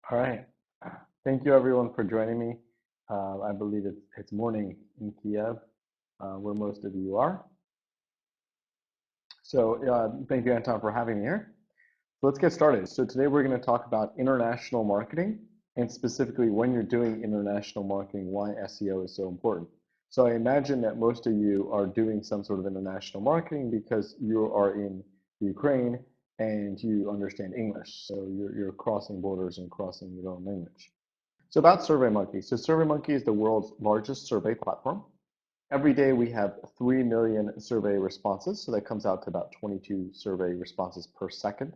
All right. Thank you, everyone, for joining me. I believe it's morning in Kiev, where most of you are. So thank you, Anton, for having me here. So let's get started. So today we're going to talk about international marketing, and specifically when you're doing international marketing, why SEO is so important. So I imagine that most of you are doing some sort of international marketing because you are in Ukraine and you understand English. So you're crossing borders and crossing your own language. So about SurveyMonkey. So SurveyMonkey is the world's largest survey platform. Every day we have 3 million survey responses. So that comes out to about 22 survey responses per second.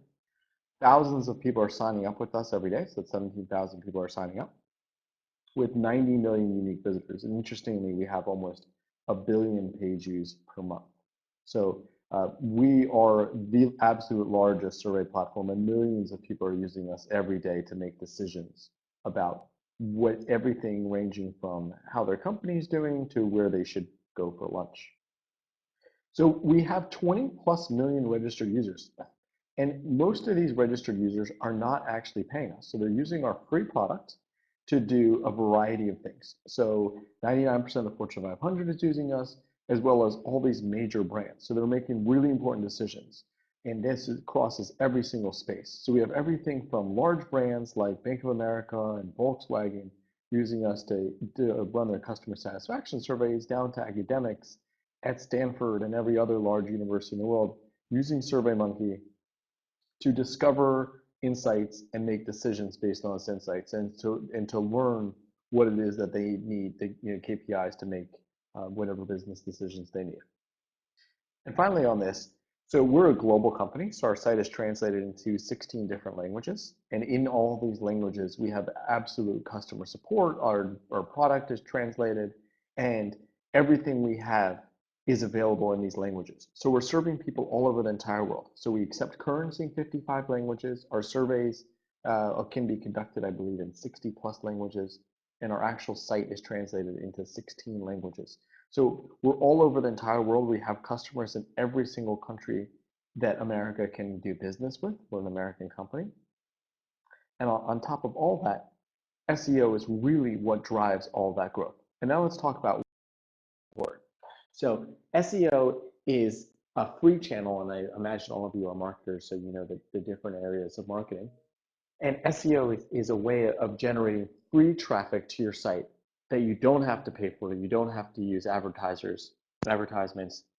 Thousands of people are signing up with us every day. So that's 17,000 people are signing up with 90 million unique visitors. And interestingly, we have almost 1 billion page views per month. So we are the absolute largest survey platform, and millions of people are using us every day to make decisions about everything ranging from how their company is doing to where they should go for lunch. So we have 20+ million registered users. And most of these registered users are not actually paying us. So they're using our free product to do a variety of things. So 99% of the Fortune 500 is using us, as well as all these major brands. So they're making really important decisions. And this crosses every single space. So we have everything from large brands like Bank of America and Volkswagen using us to run their customer satisfaction surveys, down to academics at Stanford and every other large university in the world using SurveyMonkey to discover insights and make decisions based on those insights, and to learn what it is that they need, the KPIs to make whatever business decisions they need. And finally on this, so we're a global company, so our site is translated into 16 different languages, and in all these languages we have absolute customer support. Our product is translated, and everything we have is available in these languages. So we're serving people all over the entire world. So we accept currency in 55 languages. Our surveys can be conducted, I believe, in 60+ languages, and our actual site is translated into 16 languages. So we're all over the entire world. We have customers in every single country that America can do business with. We're an American company. And on top of all that, SEO is really what drives all that growth. And now let's talk about word. So SEO is a free channel, and I imagine all of you are marketers, so you know the different areas of marketing. And SEO is a way of generating free traffic to your site that you don't have to pay for, that you don't have to use advertisements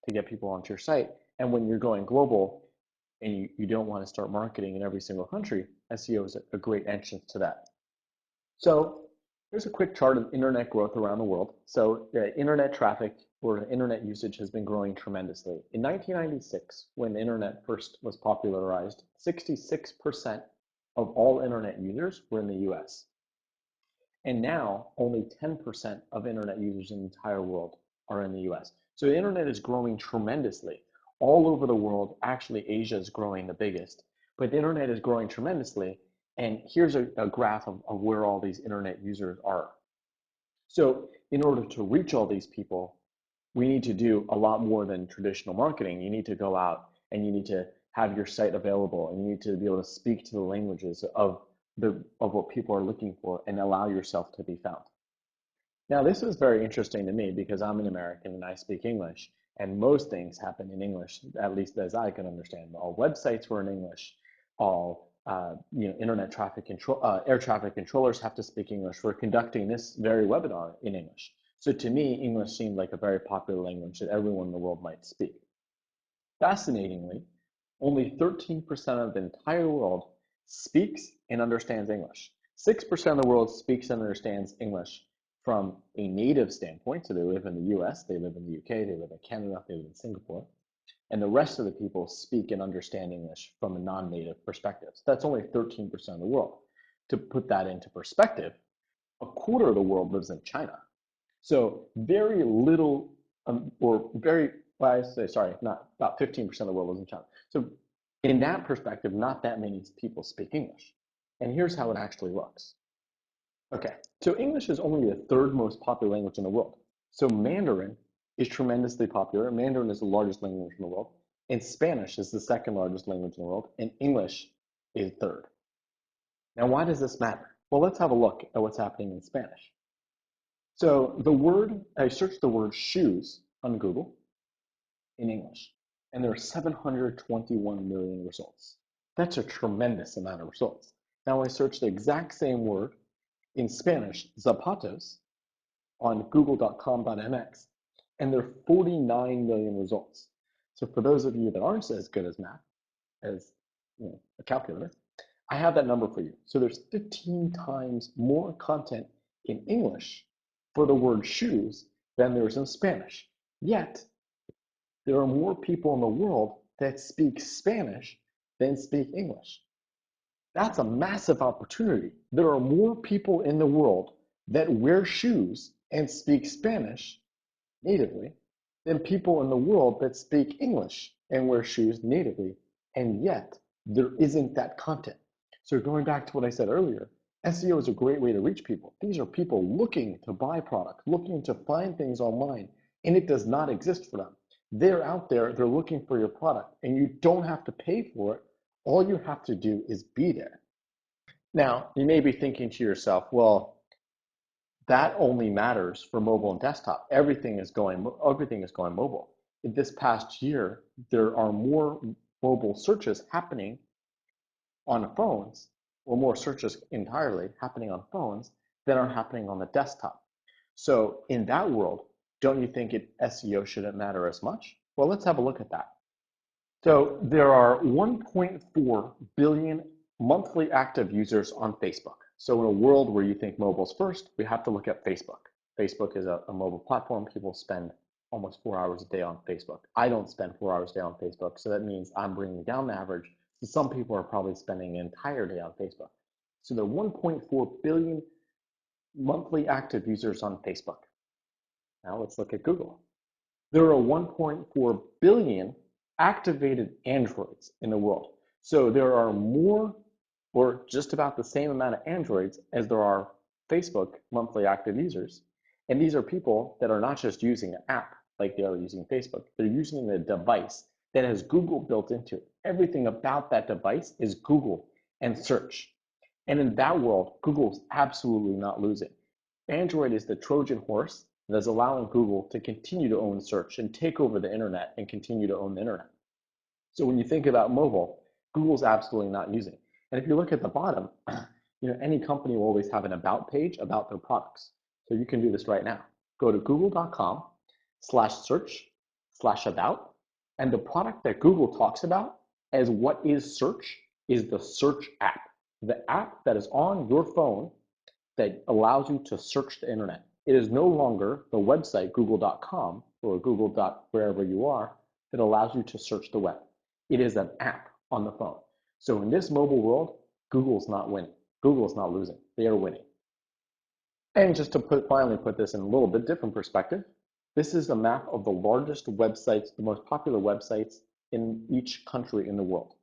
to get people onto your site. And when you're going global and you don't want to start marketing in every single country, SEO is a great entrance to that. So here's a quick chart of internet growth around the world. So internet traffic or internet usage has been growing tremendously. In 1996, when the internet first was popularized, 66% of all internet users were in the US. And now only 10% of internet users in the entire world are in the US. So the internet is growing tremendously all over the world. Actually, Asia is growing the biggest, but the internet is growing tremendously. And here's a graph of where all these internet users are. So in order to reach all these people, we need to do a lot more than traditional marketing. You need to go out and you need to have your site available, and you need to be able to speak to the languages of what people are looking for and allow yourself to be found. Now, this is very interesting to me because I'm an American and I speak English, and most things happen in English, at least as I can understand. All websites were in English. All internet traffic air traffic controllers have to speak English. We're conducting this very webinar in English. So to me, English seemed like a very popular language that everyone in the world might speak. Fascinatingly, only 13% of the entire world speaks and understands English. 6% of the world speaks and understands English from a native standpoint. So they live in the US, they live in the UK, they live in Canada, they live in Singapore. And the rest of the people speak and understand English from a non-native perspective. So that's only 13% of the world. To put that into perspective, a quarter of the world lives in China. So very little, about 15% of the world lives in China. So in that perspective, not that many people speak English. And here's how it actually looks. Okay, so English is only the third most popular language in the world. So Mandarin is tremendously popular. Mandarin is the largest language in the world, and Spanish is the second largest language in the world, and English is third. Now, why does this matter? Well, let's have a look at what's happening in Spanish. So I searched the word shoes on Google in English, and there are 721 million results. That's a tremendous amount of results. Now I searched the exact same word in Spanish, zapatos, on google.com.mx, and there are 49 million results. So for those of you that aren't as good as math, as a calculator, I have that number for you. So there's 15 times more content in English for the word shoes than there is in Spanish. Yet, there are more people in the world that speak Spanish than speak English. That's a massive opportunity. There are more people in the world that wear shoes and speak Spanish natively than people in the world that speak English and wear shoes natively, and yet there isn't that content. So going back to what I said earlier, SEO is a great way to reach people. These are people looking to buy products, looking to find things online, and it does not exist for them. They're out there, they're looking for your product, and you don't have to pay for it. All you have to do is be there. Now, you may be thinking to yourself, well, that only matters for mobile and desktop. Everything is going mobile. In this past year, there are more mobile searches happening on phones, or more searches entirely happening on phones than are happening on the desktop. So in that world, don't you think SEO shouldn't matter as much? Well, let's have a look at that. So there are 1.4 billion monthly active users on Facebook. So in a world where you think mobile's first, we have to look at Facebook. Facebook is a mobile platform. People spend almost 4 hours a day on Facebook. I don't spend 4 hours a day on Facebook, so that means I'm bringing down the average. So some people are probably spending an entire day on Facebook. So there are 1.4 billion monthly active users on Facebook. Now let's look at Google. There are 1.4 billion activated Androids in the world. So there are more, or just about the same amount of Androids as there are Facebook monthly active users. And these are people that are not just using an app like they are using Facebook. They're using a device that has Google built into it. Everything about that device is Google and search. And in that world, Google's absolutely not losing. Android is the Trojan horse that is allowing Google to continue to own search and take over the internet and continue to own the internet. So when you think about mobile, Google's absolutely not using. And if you look at the bottom, any company will always have an about page about their products. So you can do this right now. Go to google.com/search/about, and the product that Google talks about as what is search is the search app. The app that is on your phone that allows you to search the internet. It is no longer the website google.com or Google. Wherever you are that allows you to search the web. It is an app on the phone. So in this mobile world, Google's not winning. Google's not losing. They are winning. And just to finally put this in a little bit different perspective, this is a map of the largest websites, the most popular websites in each country in the world.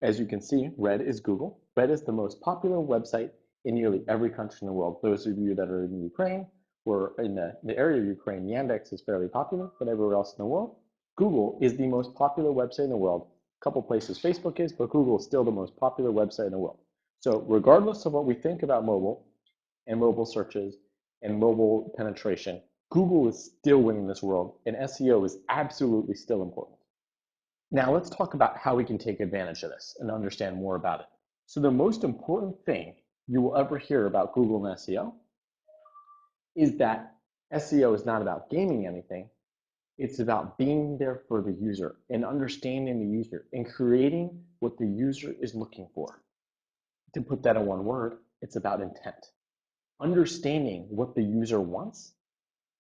As you can see, red is Google. Red is the most popular website in nearly every country in the world. Those of you that are in Ukraine or in the area of Ukraine, Yandex is fairly popular, but everywhere else in the world, Google is the most popular website in the world. A couple places Facebook is, but Google is still the most popular website in the world. So regardless of what we think about mobile and mobile searches and mobile penetration, Google is still winning this world, and SEO is absolutely still important. Now let's talk about how we can take advantage of this and understand more about it. So the most important thing you will ever hear about Google and SEO is that SEO is not about gaming anything. It's about being there for the user and understanding the user and creating what the user is looking for. To put that in one word, it's about intent. Understanding what the user wants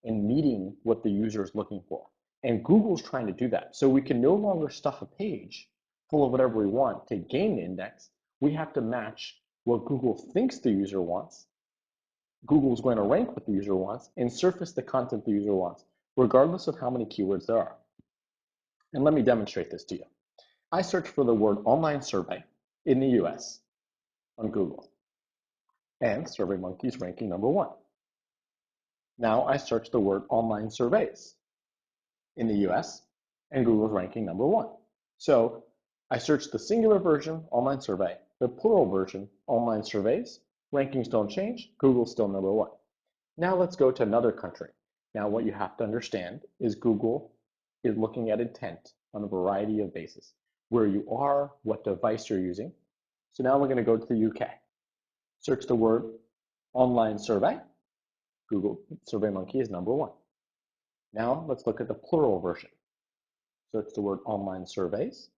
and meeting what the user is looking for. And Google's trying to do that. So we can no longer stuff a page full of whatever we want to gain the index. We have to match what Google thinks the user wants. Google's going to rank what the user wants and surface the content the user wants, regardless of how many keywords there are. And let me demonstrate this to you. I searched for the word online survey in the US on Google, and SurveyMonkey is ranking #1. Now I search the word online surveys in the US, and Google's ranking #1. So I searched the singular version, online survey, the plural version, online surveys, Rankings don't change. Google's still number one. Now let's go to another country. Now what you have to understand is Google is looking at intent on a variety of bases. Where you are, what device you're using. So now we're going to go to the UK. Search the word online survey. Google SurveyMonkey is number one. Now let's look at the plural version. Search the word online surveys.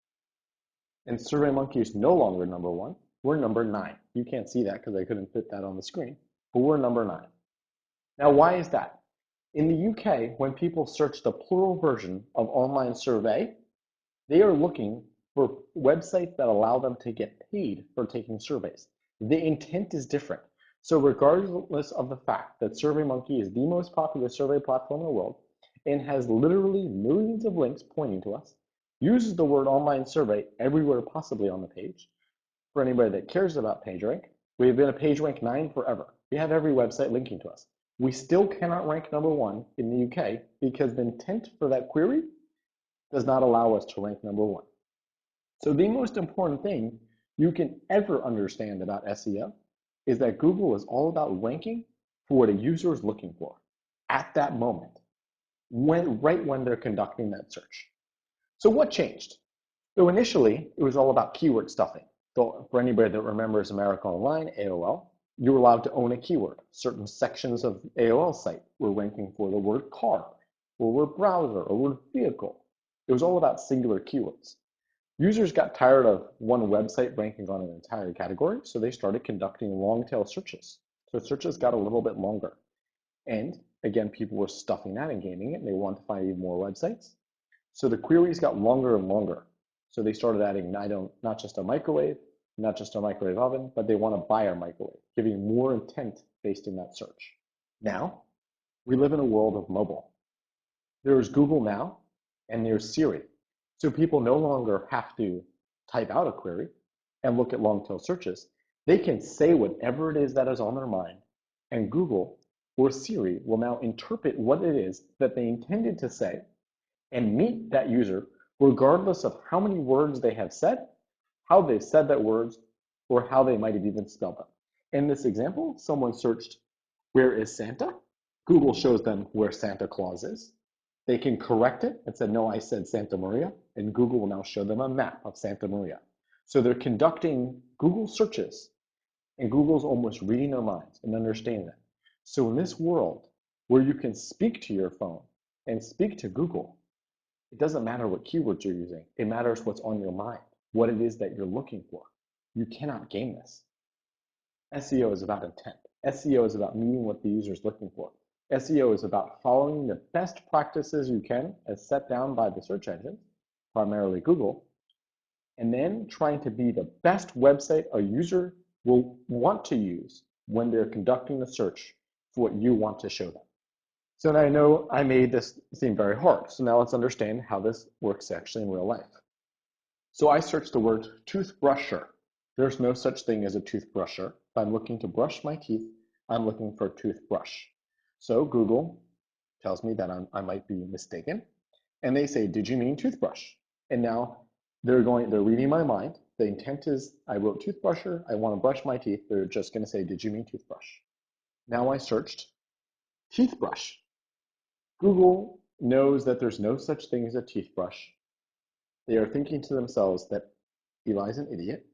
And SurveyMonkey is no longer number one. We're number 9. You can't see that because I couldn't fit that on the screen, but we're number 9. Now, why is that? In the UK, when people search the plural version of online survey, they are looking for websites that allow them to get paid for taking surveys. The intent is different. So regardless of the fact that SurveyMonkey is the most popular survey platform in the world and has literally millions of links pointing to us, uses the word online survey everywhere possibly on the page. For anybody that cares about PageRank, we have been a PageRank 9 forever. We have every website linking to us. We still cannot rank number 1 in the UK because the intent for that query does not allow us to rank number 1. So the most important thing you can ever understand about SEO is that Google is all about ranking for what a user is looking for at that moment, right when they're conducting that search. So what changed? So initially, it was all about keyword stuffing. So for anybody that remembers America Online, AOL, you were allowed to own a keyword. Certain sections of AOL site were ranking for the word car, or word browser, or word vehicle. It was all about singular keywords. Users got tired of one website ranking on an entire category, so they started conducting long-tail searches. So searches got a little bit longer. And again, people were stuffing that and gaming it, and they wanted to find even more websites. So the queries got longer and longer. So they started adding not just a microwave, not just a microwave oven, but they want to buy a microwave, giving more intent based in that search. Now, we live in a world of mobile. There's Google Now, and there's Siri. So people no longer have to type out a query and look at long-tail searches. They can say whatever it is that is on their mind, and Google or Siri will now interpret what it is that they intended to say and meet that user regardless of how many words they have said, how they've said that words, or how they might have even spelled them. In this example, someone searched, "Where is Santa?" Google shows them where Santa Claus is. They can correct it and say, "No, I said Santa Maria," and Google will now show them a map of Santa Maria. So they're conducting Google searches, and Google's almost reading their minds and understanding them. So in this world where you can speak to your phone and speak to Google, it doesn't matter what keywords you're using. It matters what's on your mind, what it is that you're looking for. You cannot game this. SEO is about intent. SEO is about meeting what the user is looking for. SEO is about following the best practices you can as set down by the search engine, primarily Google, and then trying to be the best website a user will want to use when they're conducting the search for what you want to show them. So now I know I made this seem very hard. So now let's understand how this works actually in real life. So I searched the word toothbrusher. There's no such thing as a toothbrusher. If I'm looking to brush my teeth, I'm looking for a toothbrush. So Google tells me that I might be mistaken. And they say, "Did you mean toothbrush?" And now they're reading my mind. The intent is I wrote toothbrusher, I want to brush my teeth. They're just going to say, "Did you mean toothbrush?" Now I searched teeth brush. Google knows that there's no such thing as a teeth brush. They are thinking to themselves that Eli's an idiot.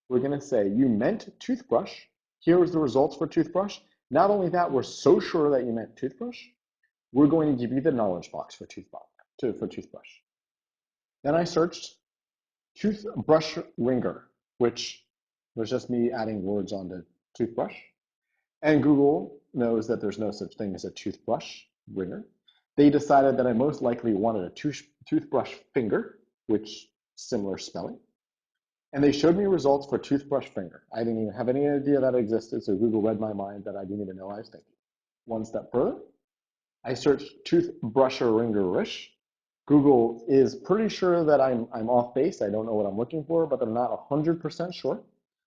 We're going to say, "You meant toothbrush. Here is the results for toothbrush." Not only that, we're so sure that you meant toothbrush, we're going to give you the knowledge box for toothbrush. Then I searched toothbrush ringer, which was just me adding words onto toothbrush. And Google knows that there's no such thing as a toothbrush ringer. They decided that I most likely wanted a toothbrush finger, which similar spelling. And they showed me results for toothbrush finger. I didn't even have any idea that existed, so Google read my mind that I didn't even know I was thinking. One step further, I searched toothbrusher ringerish. Google is pretty sure that I'm off base. I don't know what I'm looking for, but they're not 100% sure.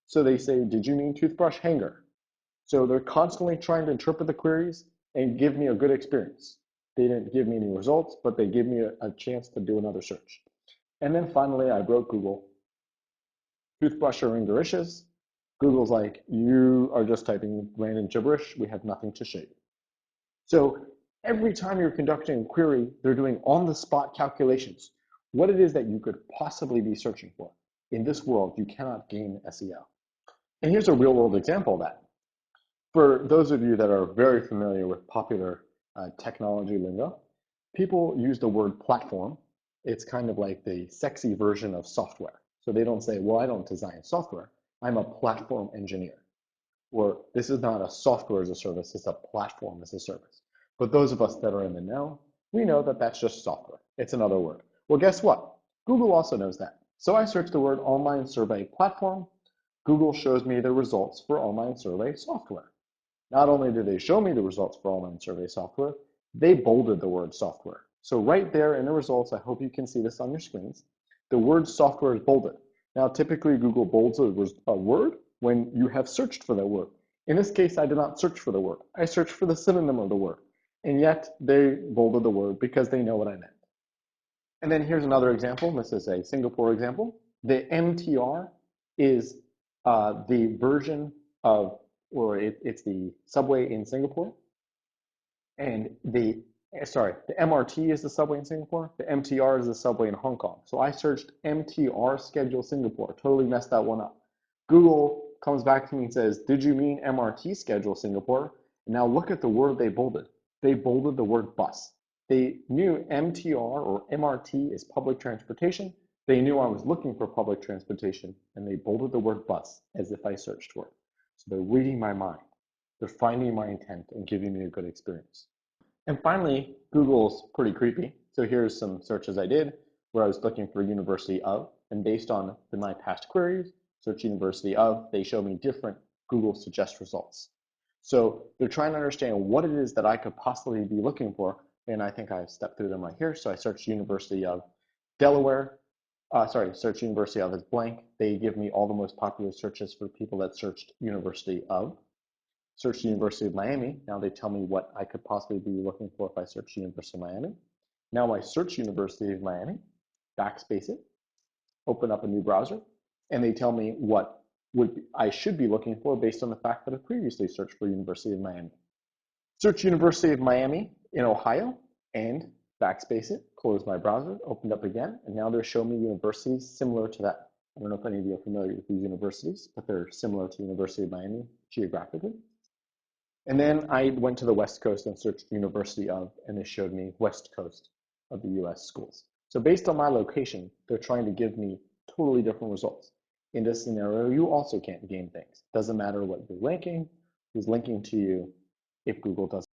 So they say, "Did you mean toothbrush hanger?" So they're constantly trying to interpret the queries and give me a good experience. They didn't give me any results, but they give me a chance to do another search. And then finally, I wrote Google toothbrusher ringerishes. Google's like, you are just typing random gibberish. We have nothing to show you. So every time you're conducting a query, they're doing on-the-spot calculations. What it is that you could possibly be searching for. In this world, you cannot game SEO. And here's a real-world example of that. For those of you that are very familiar with popular technology lingo, people use the word platform. It's kind of like the sexy version of software. So they don't say, well, I don't design software. I'm a platform engineer. Or this is not a software as a service, it's a platform as a service. But those of us that are in the know, we know that that's just software. It's another word. Well, guess what? Google also knows that. So I search the word online survey platform. Google shows me the results for online survey software. Not only do they show me the results for online survey software, they bolded the word software. So right there in the results, I hope you can see this on your screens, the word software is bolded. Now, typically Google bolds a word when you have searched for that word. In this case, I did not search for the word. I searched for the synonym of the word. And yet they bolded the word because they know what I meant. And then here's another example. This is a Singapore example. The MTR is the version of, or it's the subway in Singapore. And the MRT is the subway in Singapore. The MTR is the subway in Hong Kong. So I searched MTR schedule Singapore, totally messed that one up. Google comes back to me and says, did you mean MRT schedule Singapore? And now look at the word they bolded. They bolded the word bus. They knew MTR or MRT is public transportation. They knew I was looking for public transportation, and they bolded the word bus as if I searched for it. So they're reading my mind. They're finding my intent and giving me a good experience. And finally, Google's pretty creepy. So here's some searches I did where I was looking for University of, and based on my past queries, search University of, they show me different Google suggest results. So they're trying to understand what it is that I could possibly be looking for, and I think I've stepped through them right here. So I searched University of Delaware, search University of as blank. They give me all the most popular searches for people that searched University of. Search University of Miami. Now they tell me what I could possibly be looking for if I search University of Miami. Now I search University of Miami, backspace it, open up a new browser, and they tell me what I should be looking for based on the fact that I previously searched for University of Miami. Search University of Miami in Ohio and backspace it, close my browser, opened up again, and now they're showing me universities similar to that. I don't know if any of you are familiar with these universities, but they're similar to University of Miami geographically. And then I went to the West Coast and searched University of, and it showed me West Coast of the US schools. So based on my location, they're trying to give me totally different results. In this scenario, you also can't game things. Doesn't matter what you're linking, who's linking to you, if Google doesn't